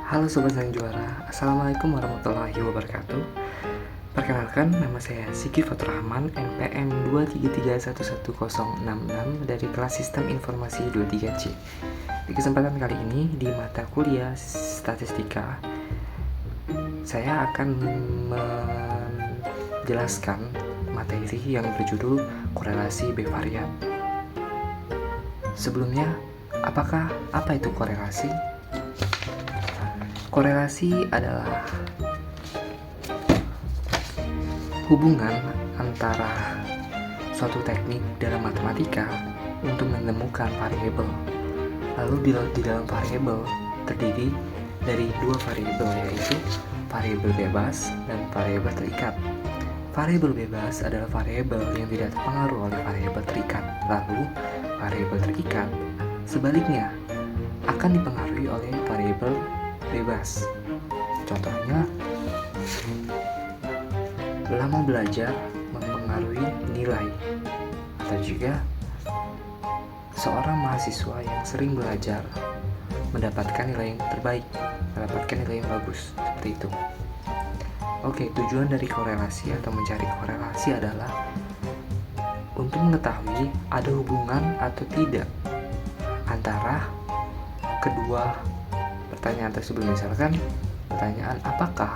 Halo Sobat Sang Juara, Assalamualaikum warahmatullahi wabarakatuh. Perkenalkan, nama saya Siggi Fatur Rahman, NPM 233111066 dari kelas Sistem Informasi 23C. Di kesempatan kali ini, di mata kuliah Statistika, saya akan menjelaskan materi yang berjudul korelasi bivariat. Sebelumnya, apa itu korelasi? Korelasi adalah hubungan antara suatu teknik dalam matematika untuk menemukan variabel. Lalu di dalam variabel terdiri dari dua variabel, yaitu variabel bebas dan variabel terikat. Variabel bebas adalah variabel yang tidak terpengaruh oleh variabel terikat. Lalu variabel terikat sebaliknya akan dipengaruhi oleh variabel bebas. Contohnya, lama belajar mempengaruhi nilai, atau juga seorang mahasiswa yang sering belajar mendapatkan nilai yang terbaik, mendapatkan nilai yang bagus, seperti itu. Oke, tujuan dari korelasi atau mencari korelasi adalah untuk mengetahui ada hubungan atau tidak antara kedua pertanyaan tersebut. Misalkan pertanyaan, apakah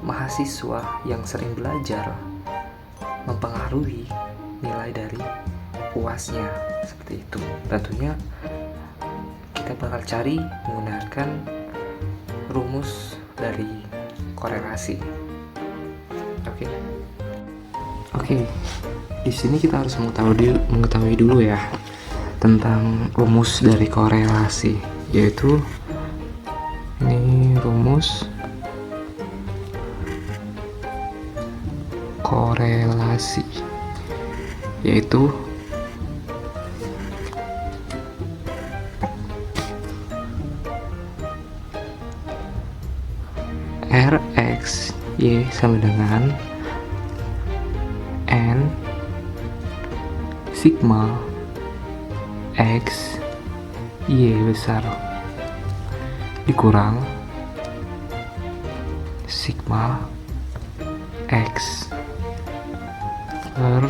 mahasiswa yang sering belajar mempengaruhi nilai dari UASnya, seperti itu. Tentunya kita bakal cari menggunakan rumus dari korelasi. Oke. Di sini kita harus mengetahui dulu ya tentang rumus dari korelasi, yaitu ini rumus korelasi, yaitu Rx Y sama dengan N sigma X Y besar dikurang sigma X per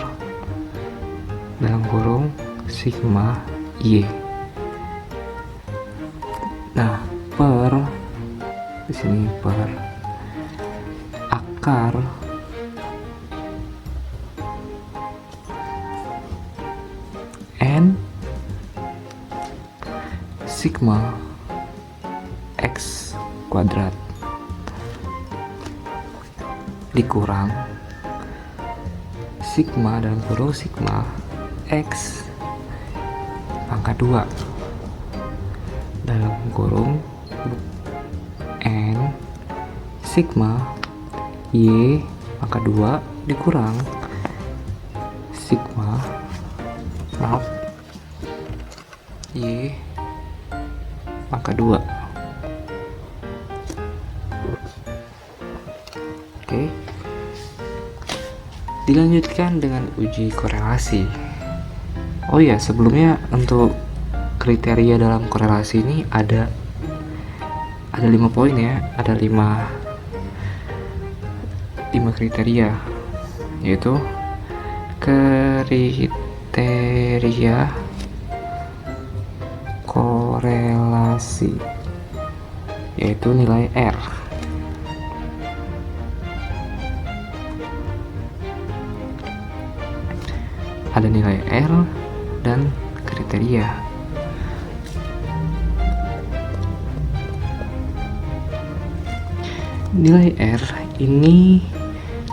dalam kurung sigma Y. Nah, per di sini per akar N sigma X kuadrat dikurang sigma dalam kurung sigma X pangkat 2 dalam kurung N sigma Y pangkat 2 dikurang sigma Y pangkat 2. Oke. Dilanjutkan dengan uji korelasi. Oh ya, sebelumnya untuk kriteria dalam korelasi ini ada 5 poin ya, ada 5 kriteria, yaitu kriteria korelasi, yaitu nilai R. Ada nilai R dan kriteria. Nilai R ini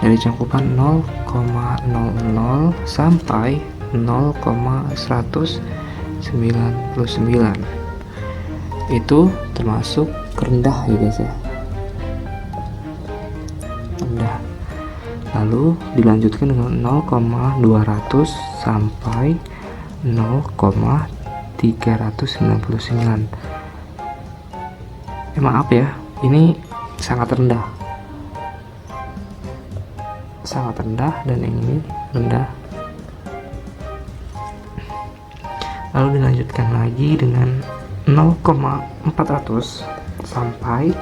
dari cakupan 0,00 sampai 0,199. Itu termasuk rendah ya guys ya. Rendah. Lalu dilanjutkan dengan 0,200 sampai 0,399. Maaf ya, ini sangat rendah dan yang ini rendah. Lalu dilanjutkan lagi dengan 0,400 sampai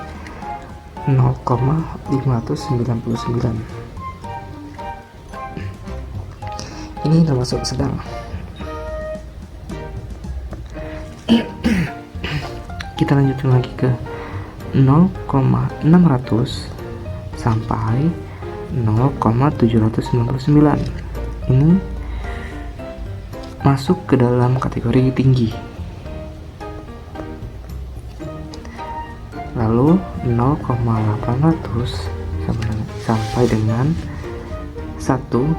0,599. Ini termasuk sedang. Kita lanjutkan lagi ke 0,600 sampai 0,799. Ini masuk ke dalam kategori tinggi. Lalu 0,800 sampai dengan 1,00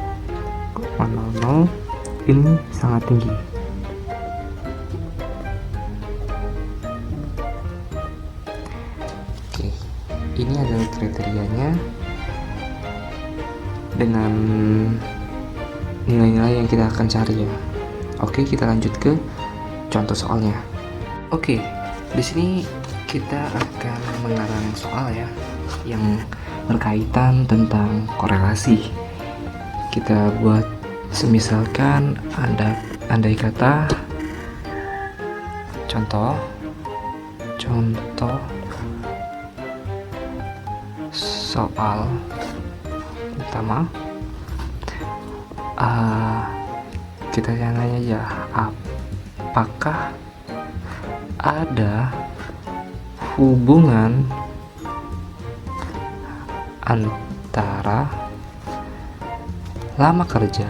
ini sangat tinggi. Oke, ini adalah kriterianya dengan nilai-nilai yang kita akan cari ya. Oke, kita lanjut ke contoh soalnya. Oke, di sini kita akan mengarang soal ya yang berkaitan tentang korelasi. Kita buat semisalkan andai kata contoh soal pertama, kita nanya aja, apakah ada hubungan antara lama kerja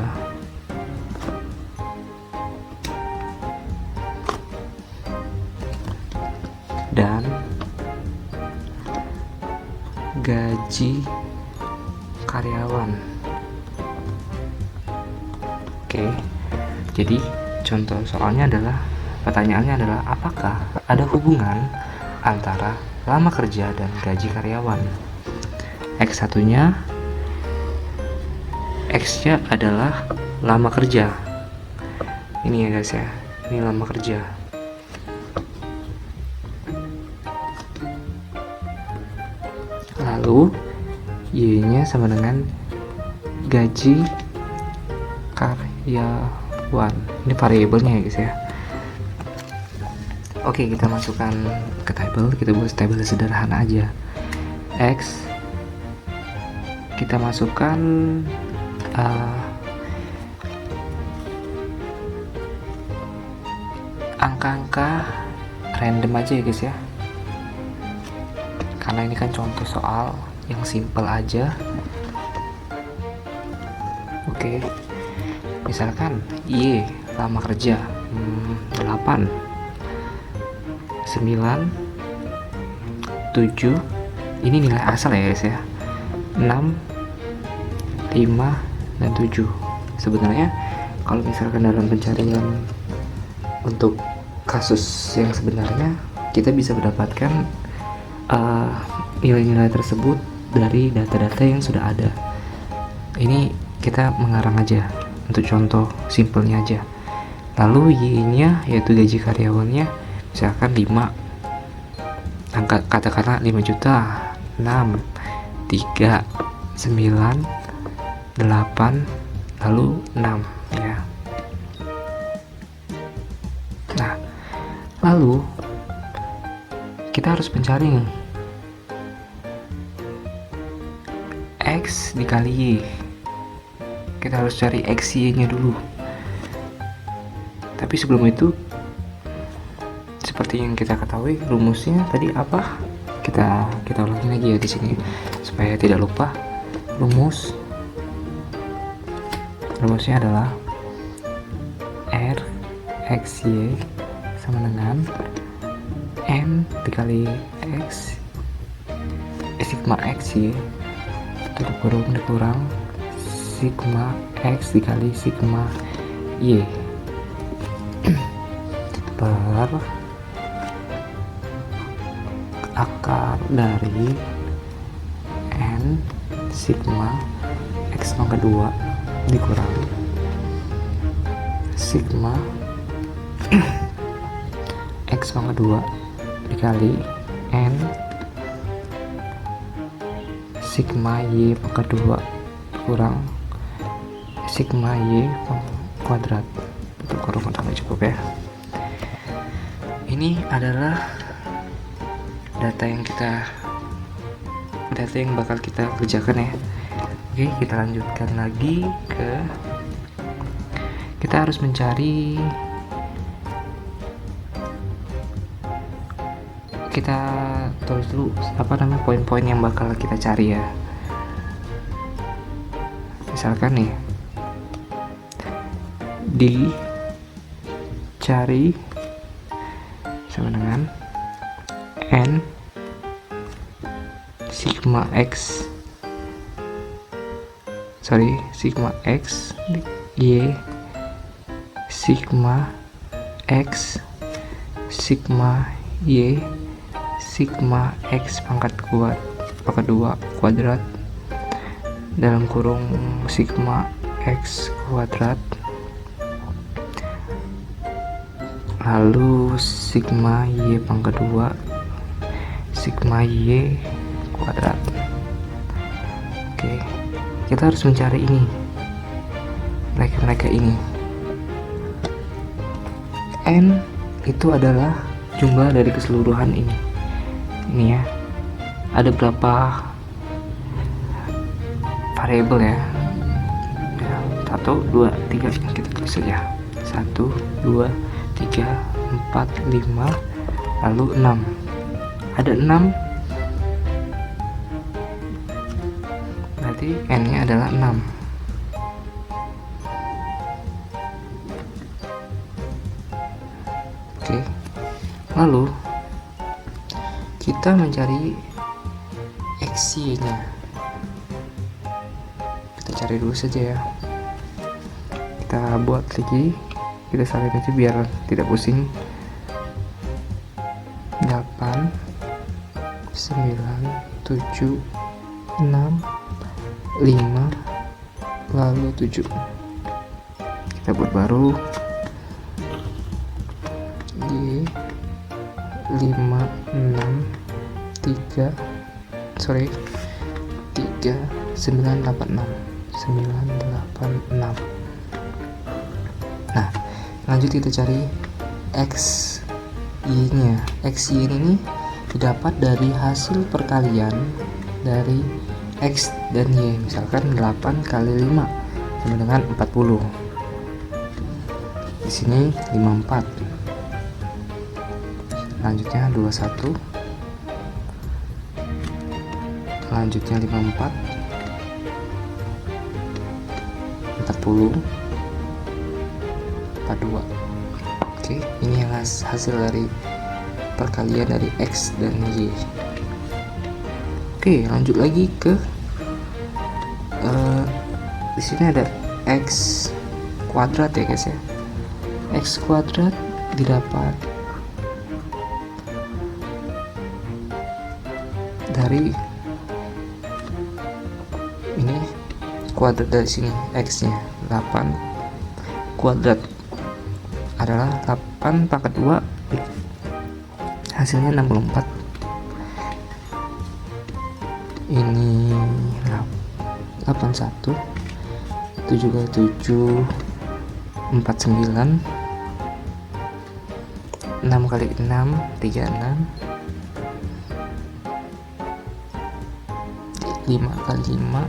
dan gaji karyawan. Oke, jadi contoh soalnya adalah, pertanyaannya adalah apakah ada hubungan antara lama kerja dan gaji karyawan. X1-nya, X-nya adalah lama kerja. Ini ya guys ya, ini lama kerja. Lalu Y-nya sama dengan gaji karyawan. Ini variabelnya ya guys ya. Oke, kita masukkan ke table. Kita buat table sederhana aja. X kita masukkan angka-angka random aja ya guys ya, karena ini kan contoh soal yang simple aja. Oke, misalkan Y lama kerja 8, 9, 7, ini nilai asal ya guys ya, 6, 5, dan 7. Sebenarnya kalau misalkan dalam pencarian untuk kasus yang sebenarnya, kita bisa mendapatkan nilai-nilai tersebut dari data-data yang sudah ada. Ini kita mengarang aja untuk contoh simpelnya aja. Lalu Y-nya yaitu gaji karyawannya misalkan 5, angka katakanlah 5 juta, 6, 3, 9, 8, lalu 6 ya. Nah, lalu kita harus mencari X dikali Y. Kita harus cari XY nya dulu. Tapi sebelum itu, seperti yang kita ketahui, rumusnya tadi apa? Kita ulangi lagi ya di sini supaya tidak lupa. Rumusnya adalah R XY sama dengan N dikali X sigma XY tutup kurung dikurang sigma X dikali sigma Y per akar dari N sigma X kedua dikurang sigma X kedua dikali N sigma Y kedua kurang sigma Y kuadrat. Untuk kurung utama cukup ya. Ini adalah data yang bakal kita kerjakan ya. Oke, kita lanjutkan lagi kita harus mencari, kita tulis dulu poin-poin yang bakal kita cari ya. Misalkan nih, dicari sama dengan n sigma x y sigma x sigma y sigma x pangkat 2 kuadrat dalam kurung sigma x kuadrat, lalu sigma y pangkat 2 sigma y kuadrat. Oke, kita harus mencari ini, mereka ini. N itu adalah jumlah dari keseluruhan ini ya. Ada berapa variabel ya? 1, 2, 3, kita tulis saja 1, 2, 3, 4, 5, lalu 6. Ada 6, berarti n nya adalah 6. Oke, lalu kita mencari xy nya. Kita cari dulu saja ya, kita buat lagi, kita salin aja biar tidak pusing. 8, 9, 7, 6, 5, lalu 7. Kita buat baru y 5, 6, 3, 9, 8, 6. Nah, lanjut kita cari xy nya. Xy ini didapat dari hasil perkalian dari x dan y. Misalkan 8 kali 5 sama dengan 40. Di sini 54. Lanjutnya 21. Lanjutnya 54. 40, 42. Oke, ini yang hasil dari perkalian dari x dan y. Oke, lanjut lagi ke di sini ada x kuadrat ya guys ya. X kuadrat didapat dari ini kuadrat, dari sini x nya 8 kuadrat adalah 8 pangkat 2, hasilnya 64. Ini 81, 7 kali 7 49, 6 kali 6 36, 5 kali 5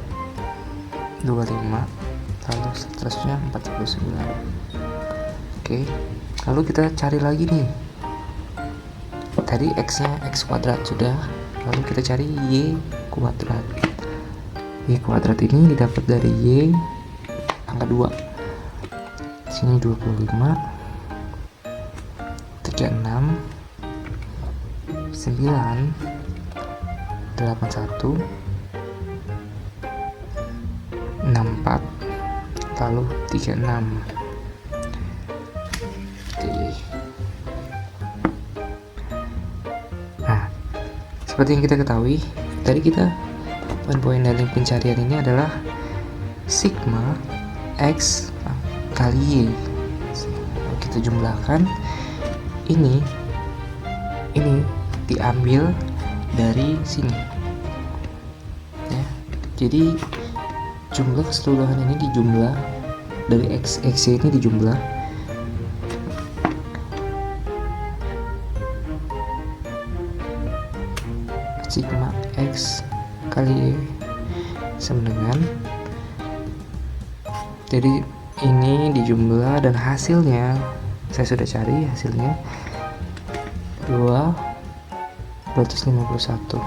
25, lalu seterusnya 49. Oke, lalu kita cari lagi nih, tadi x nya x kuadrat sudah, lalu kita cari y kuadrat. Y kuadrat ini didapat dari y angka 2. Sini 25, 36, 9, 81, 64, lalu 36. Oke. Nah, seperti yang kita ketahui, tadi poin-poin dari pencarian ini adalah sigma x kali y. Kita jumlahkan, ini diambil dari sini ya. Jadi jumlah keseluruhan ini dijumlah dari x ini dijumlah, sigma X kali Y sama dengan, jadi ini dijumlah dan hasilnya saya sudah cari hasilnya 251.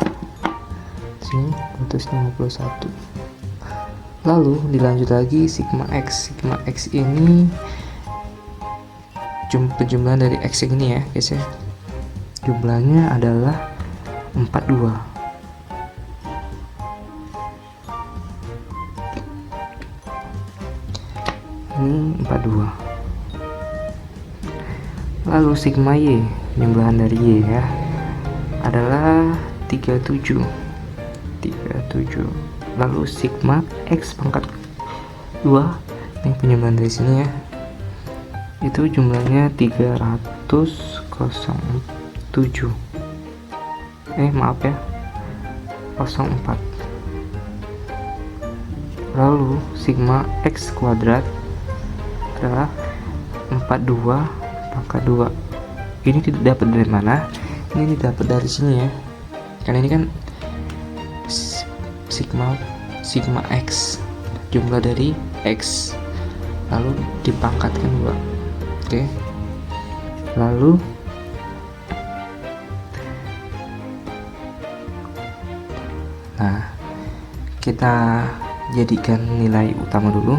Sini 251. Lalu dilanjut lagi sigma X. Sigma X ini penjumlahan dari X yang ini ya guys ya. Jumlahnya adalah 42. Ini 42. Lalu sigma Y, jumlahan dari Y ya, adalah 37. Lalu sigma X pangkat 2, ini penjumlahan dari sini ya, itu jumlahnya 307. Maaf ya, 04. Lalu sigma X kuadrat adalah 42 pangkat 2. Ini tidak dapat dari mana? Ini didapat dari sini ya, karena ini kan sigma X, jumlah dari X lalu dipangkatkan 2. Oke. Lalu kita jadikan nilai utama dulu.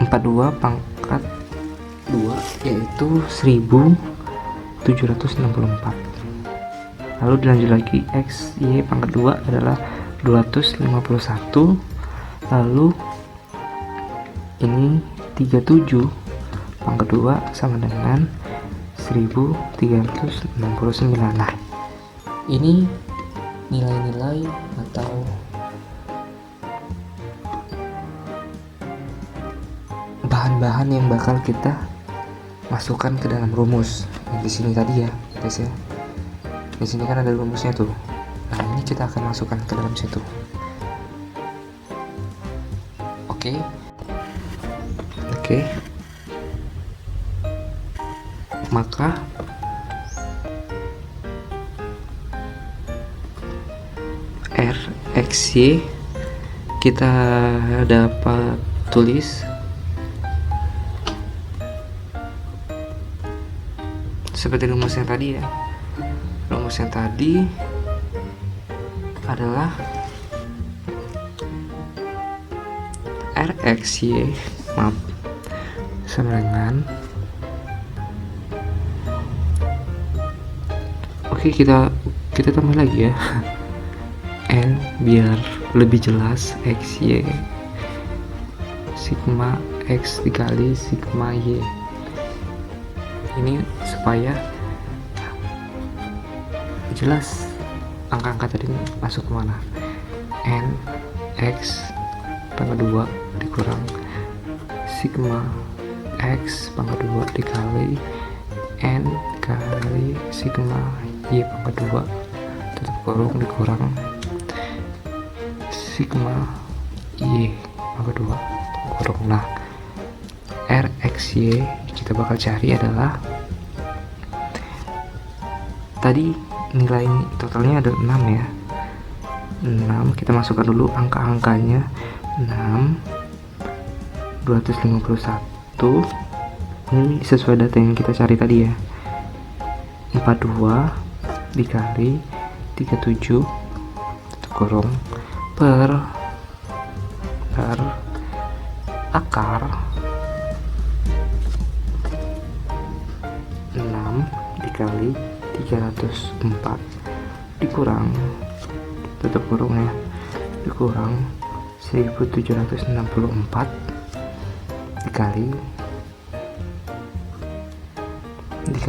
42 pangkat 2 yaitu 1764. Lalu dilanjut lagi, X Y pangkat 2 adalah 251. Lalu ini 37 pangkat 2 sama dengan 1369. Nah, ini nilai-nilai atau bahan-bahan yang bakal kita masukkan ke dalam rumus di sini tadi ya guys ya. Di sini kan ada rumusnya tuh. Nah, ini kita akan masukkan ke dalam situ. Oke. Maka RXY kita dapat tulis seperti rumus yang tadi ya. Rumus yang tadi adalah RXY sama dengan, oke, kita tambah lagi ya, N biar lebih jelas, XY sigma X dikali sigma Y. Ini supaya jelas angka-angka tadi masuk kemana. N X pangkat 2 dikurang sigma X pangkat 2 dikali N kali sigma Y pangkat 2 tutup kurung dikurang sigma Y pangkat 2 kurung. Nah, RXY kita bakal cari adalah, tadi nilai totalnya ada 6 ya. 6 kita masukkan dulu angka-angkanya. 6 251 ini sesuai data yang kita cari tadi ya. 42 dikali 37 kurung per akar 6 dikali 304 dikurang tutup kurung ya, dikurang 1764 dikali 6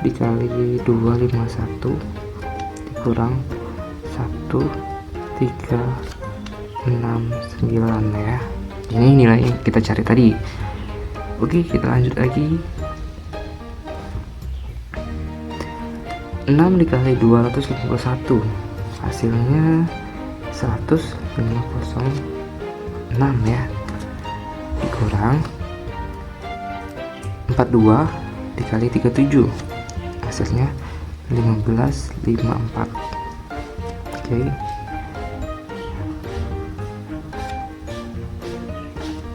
dikali 251 dikurang 1369 ya. Ini nilai yang kita cari tadi. Oke, kita lanjut lagi. 6 dikali 251 hasilnya 10506 ya, dikurang 42 dikali 37 hasilnya 1554. Oke.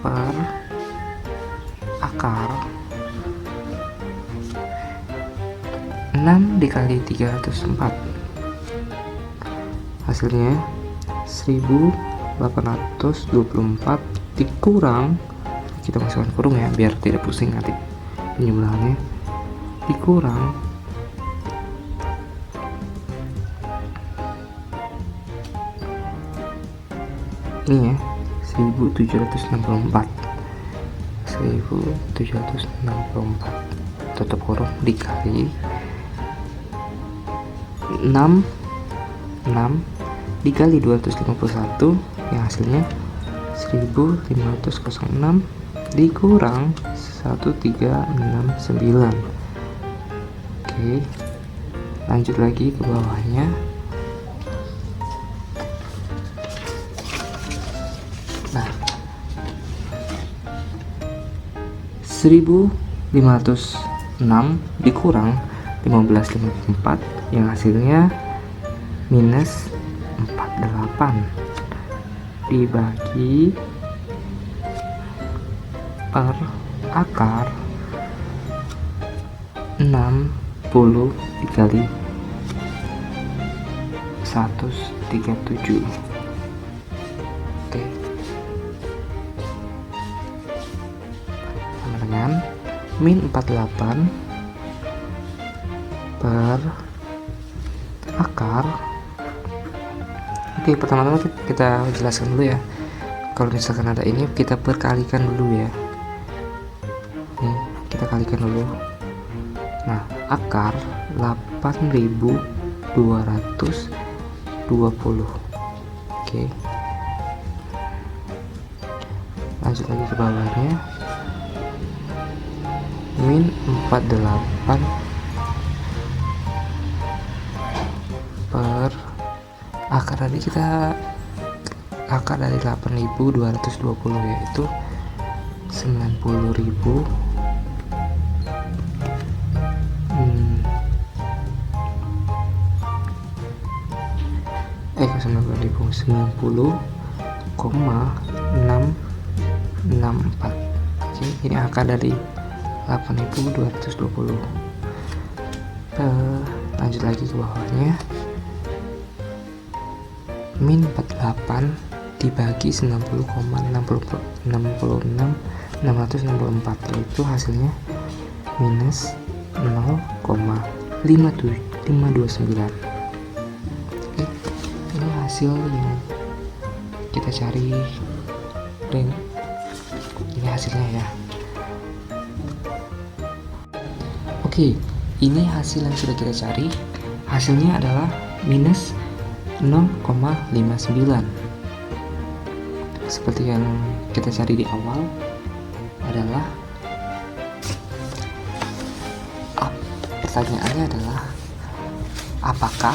Per akar 6 dikali 304, hasilnya 1824 dikurang, kita masukkan kurung ya biar tidak pusing nanti penjumlahannya, dikurang ini ya 1764 tutup kurung dikali 6 dikali 251 yang hasilnya 1506 dikurang 1369. Oke, lanjut lagi ke bawahnya. Nah, 1506 dikurang 1554 yang hasilnya minus 48 dibagi per akar 60 dikali 137. Oke, sama dengan min 48 per akar. Oke, pertama-tama kita jelaskan dulu ya. Kalau misalkan ada ini kita perkalikan dulu ya. Nih, kita kalikan dulu. Nah, akar 8220. Oke. Lanjut lagi ke bawahnya. Min 48 per akar tadi kita akar dari 8220 yaitu 90.000 90,664. Oke, ini akar dari 8220. Lanjut lagi ke bawahnya. Min 48 dibagi 90,664 itu hasilnya minus 0,529. Oke, ini hasil yang kita cari dan ini hasilnya ya. Oke, ini hasil yang sudah kita cari, hasilnya adalah minus 0,59 seperti yang kita cari di awal adalah pertanyaannya adalah apakah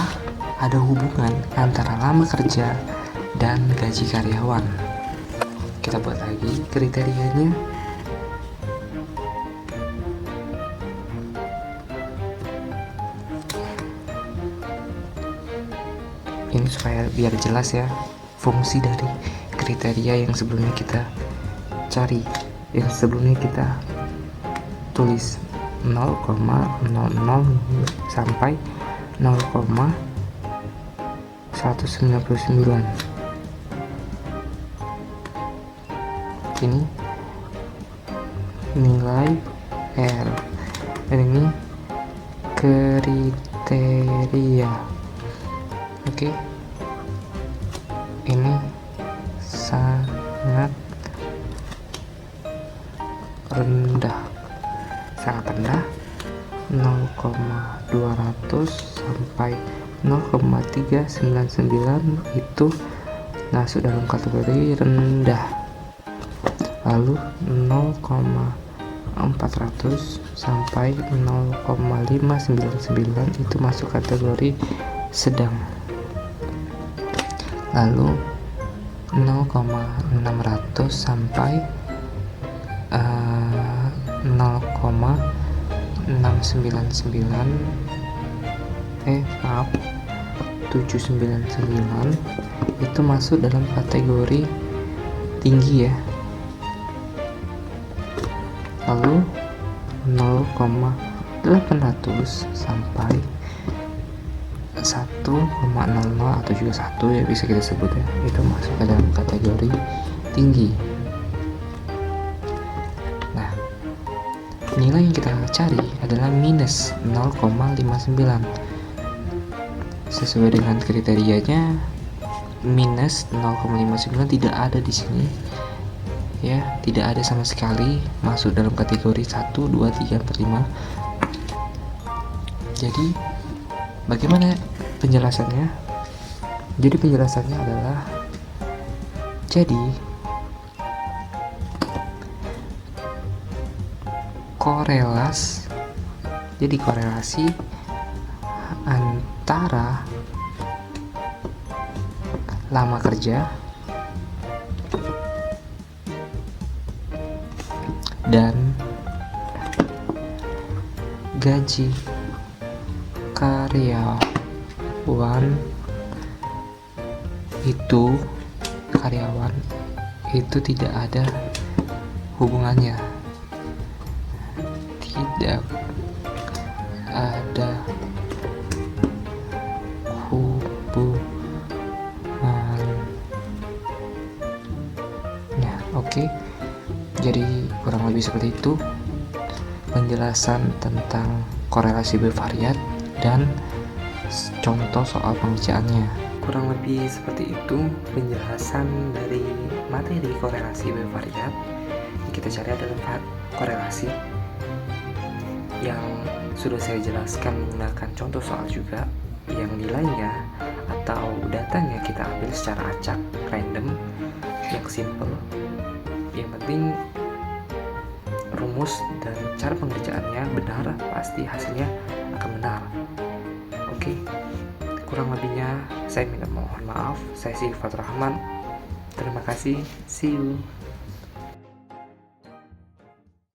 ada hubungan antara lama kerja dan gaji karyawan. Kita buat lagi kriterianya. Ini supaya biar jelas ya fungsi dari kriteria yang sebelumnya kita cari, yang sebelumnya kita tulis 0,00 sampai 0,199. Ini nilai R dan ini kriteria. Oke, ini sangat rendah, 0,200 sampai 0,399 itu masuk dalam kategori rendah. Lalu 0,400 sampai 0,599 itu masuk kategori sedang. Lalu 0,600 sampai 0,400 799 itu masuk dalam kategori tinggi ya. Lalu 0,800 sampai 1,00 atau juga 1 ya bisa kita sebut ya, itu masuk ke dalam kategori tinggi. Nah, nilai yang kita cari adalah minus 0,59. Sesuai dengan kriterianya, minus 0,59 tidak ada di sini ya, tidak ada sama sekali masuk dalam kategori 1, 2, 3, 4, 5. Jadi bagaimana penjelasannya? Jadi penjelasannya adalah, jadi korelasi antara lama kerja dan gaji karyawan itu tidak ada hubungannya, tidak ada hubungannya. Oke. Jadi kurang lebih seperti itu penjelasan tentang korelasi bivariat dan contoh soal pengerjaannya. Kurang lebih seperti itu penjelasan dari materi korelasi bivariat. Kita cari adalah korelasi yang sudah saya jelaskan menggunakan contoh soal juga, yang nilainya atau datanya kita ambil secara acak, random, yang simple. Yang penting rumus dan cara pengerjaannya benar, pasti hasilnya akan benar. Oke, kurang lebihnya saya minta mohon maaf. Saya Fatur Rahman. Terima kasih. See you.